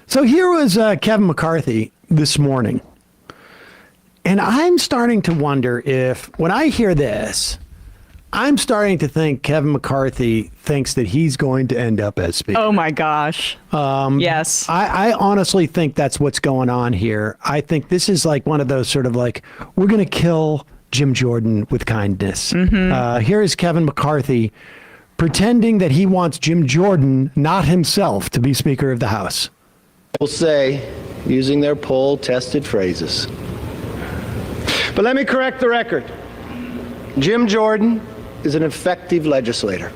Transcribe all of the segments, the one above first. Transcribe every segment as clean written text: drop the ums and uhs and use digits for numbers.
So here was Kevin McCarthy this morning. And I'm starting to wonder if, when I hear this, I'm starting to think Kevin McCarthy thinks that he's going to end up as speaker. Oh, my gosh. Yes. I honestly think that's what's going on here. I think this is like one of those sort of like, we're going to kill Jim Jordan with kindness. Here is Kevin McCarthy pretending that he wants Jim Jordan, not himself, to be Speaker of the House. Will say, using their poll-tested phrases. But let me correct the record. Jim Jordan is an effective legislator.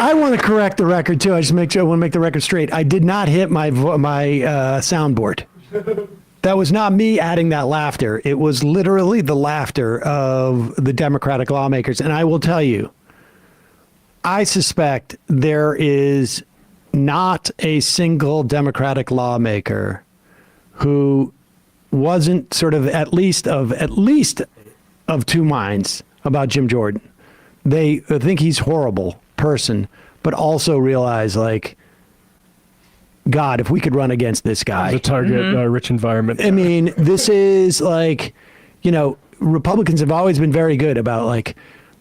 I want to correct the record too. I want to make the record straight. I did not hit my soundboard. That was not me adding that laughter. It was literally the laughter of the Democratic lawmakers. And I will tell you, I suspect there is not a single Democratic lawmaker who wasn't sort of at least of two minds about Jim Jordan. They think he's a horrible person, but also realize, like, God, if we could run against this guy. The target rich environment. I mean, this is like, you know, Republicans have always been very good about like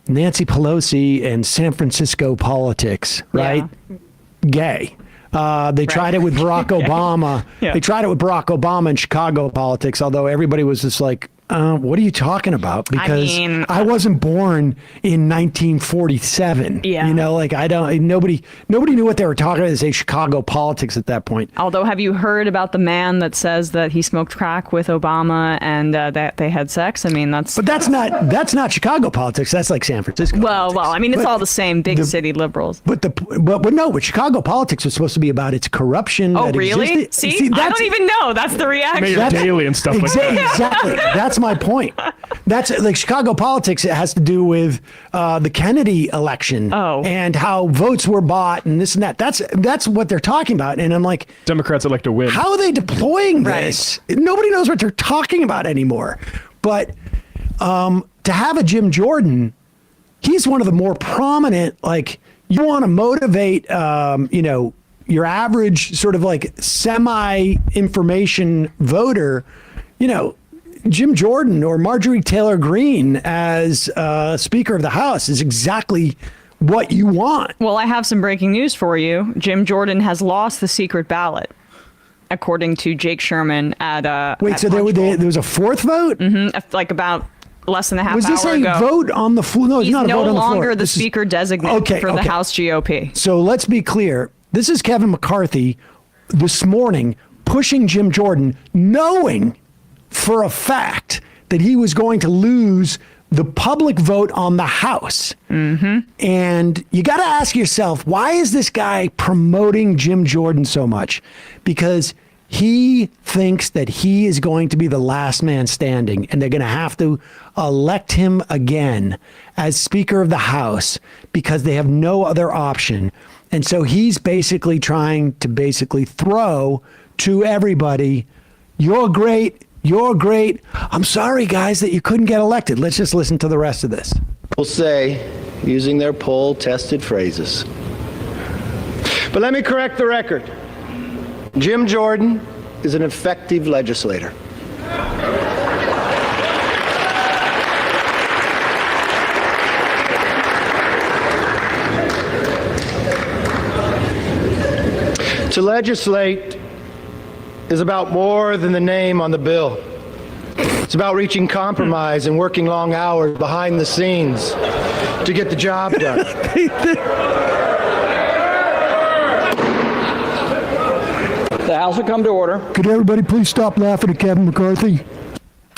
Nancy Pelosi and San Francisco politics, right? Yeah. Gay. They tried it with Barack Obama. Yeah. They tried it with Barack Obama in Chicago politics, although everybody was just like, what are you talking about? Because I wasn't born in 1947. Yeah. You know, like nobody knew what they were talking about as a Chicago politics at that point. Although, have you heard about the man that says that he smoked crack with Obama and that they had sex? I mean, that's not Chicago politics. That's like San Francisco. Well, I mean, it's all the same big city liberals. But Chicago politics was supposed to be about its corruption. Oh, really? See, I don't even know. That's the reaction. Mayor Daley and stuff like that. Exactly. That's my point. That's like Chicago politics. It has to do with the Kennedy election and how votes were bought and this and that. That's what they're talking about. And I'm like, Democrats would like to win. How are they deploying this? Right. Nobody knows what they're talking about anymore. But to have a Jim Jordan, he's one of the more prominent, like, you want to motivate, your average sort of like semi-information voter, Jim Jordan or Marjorie Taylor Greene as Speaker of the House is exactly what you want. Well, I have some breaking news for you. Jim Jordan has lost the secret ballot, according to Jake Sherman at Wait, so there was a fourth vote? Mm-hmm, like about less than a half hour ago. Was this a vote on the floor? No, it's not a vote on the floor. He's no longer the speaker designate for the House GOP. So let's be clear. This is Kevin McCarthy this morning pushing Jim Jordan, knowing for a fact that he was going to lose the public vote on the House. Mm-hmm. And you got to ask yourself, why is this guy promoting Jim Jordan so much? Because he thinks that he is going to be the last man standing, and they're going to have to elect him again as Speaker of the House because they have no other option. And so he's basically trying to throw to everybody, you're great. You're great. I'm sorry, guys, that you couldn't get elected. Let's just listen to the rest of this. Will say, using their poll-tested phrases. But let me correct the record. Jim Jordan is an effective legislator. To legislate is about more than the name on the bill. It's about reaching compromise and working long hours behind the scenes to get the job done. The House will come to order. Could everybody please stop laughing at Kevin McCarthy?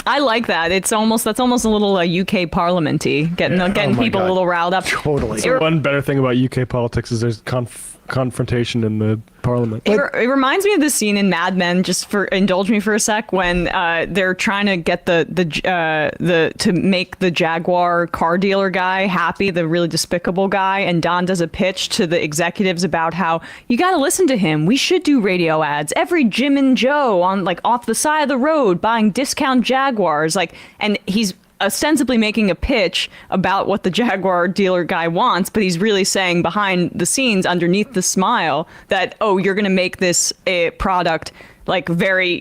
I like that. That's almost a little UK parliament-y, getting people a little riled up. Totally. So one better thing about UK politics is there's confrontation in the parliament. It reminds me of the scene in Mad Men. Indulge me for a sec, when they're trying to get to make the Jaguar car dealer guy happy, the really despicable guy, and Don does a pitch to the executives about how you got to listen to him. We should do radio ads. Every Jim and Joe on off the side of the road buying discount Jaguars, and he's ostensibly making a pitch about what the Jaguar dealer guy wants, but he's really saying behind the scenes, underneath the smile, that, oh, you're going to make this a product like very,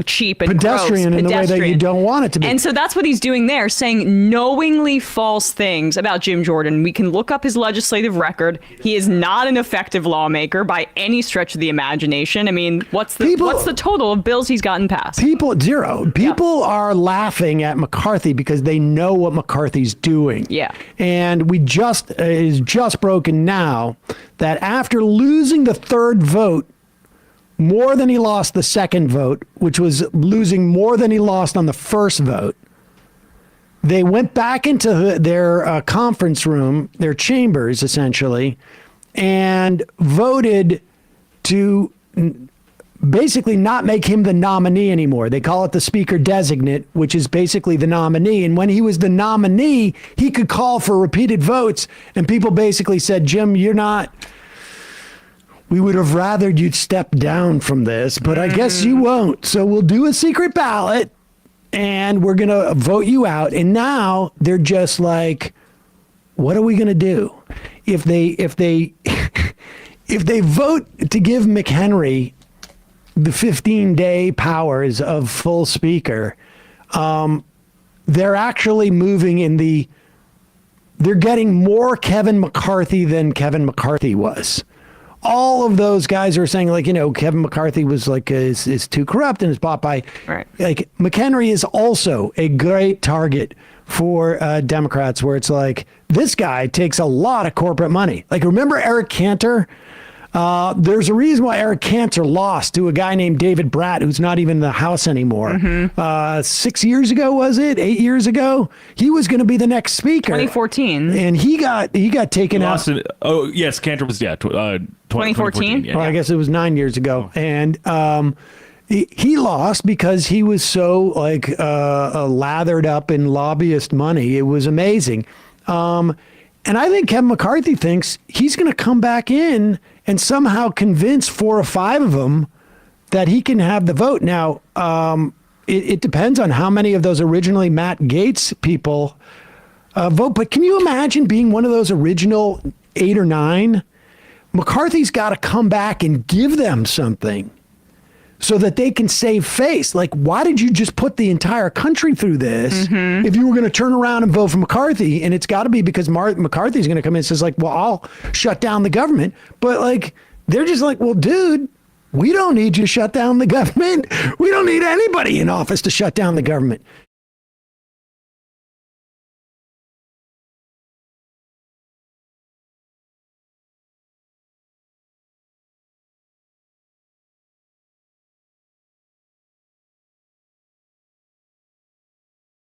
cheap and pedestrian gross, in the way that you don't want it to be. And so that's what he's doing there, saying knowingly false things about Jim Jordan. We can look up his legislative record. He is not an effective lawmaker by any stretch of the imagination. I mean, what's the total of bills he's gotten passed? Zero. People are laughing at McCarthy because they know what McCarthy's doing. Yeah. And is just broken now that after losing the third vote, more than he lost the second vote, which was losing more than he lost on the first vote, they went back into their conference room, their chambers, essentially, and voted to basically not make him the nominee anymore. They call it the speaker designate, which is basically the nominee. And when he was the nominee, he could call for repeated votes. And people basically said, Jim, you're not... We would have rather you'd step down from this, but I guess you won't. So we'll do a secret ballot and we're going to vote you out. And now they're just like, what are we going to do? If they vote to give McHenry the 15-day powers of full speaker, they're actually moving they're getting more Kevin McCarthy than Kevin McCarthy was. All of those guys are saying, like, Kevin McCarthy was like, is too corrupt and is bought by, right. Like, McHenry is also a great target for Democrats, where it's like, this guy takes a lot of corporate money. Like, remember Eric Cantor? There's a reason why Eric Cantor lost to a guy named David Bratt, who's not even in the House anymore. Mm-hmm. 6 years ago, was it? 8 years ago? He was going to be the next speaker. 2014. And he got taken out. Oh, yes, Cantor was, 2014? Yeah. Well, I guess it was 9 years ago. And he lost because he was so lathered up in lobbyist money. It was amazing. And I think Kevin McCarthy thinks he's going to come back in and somehow convince 4 or 5 of them that he can have the vote. Now, it depends on how many of those originally Matt Gaetz people vote. But can you imagine being one of those original 8 or 9? McCarthy's got to come back and give them something so that they can save face. Like, why did you just put the entire country through this if you were going to turn around and vote for McCarthy? And it's got to be because McCarthy's going to come in and says, like, well, I'll shut down the government. But, like, they're just like, well, dude, we don't need you to shut down the government. We don't need anybody in office to shut down the government.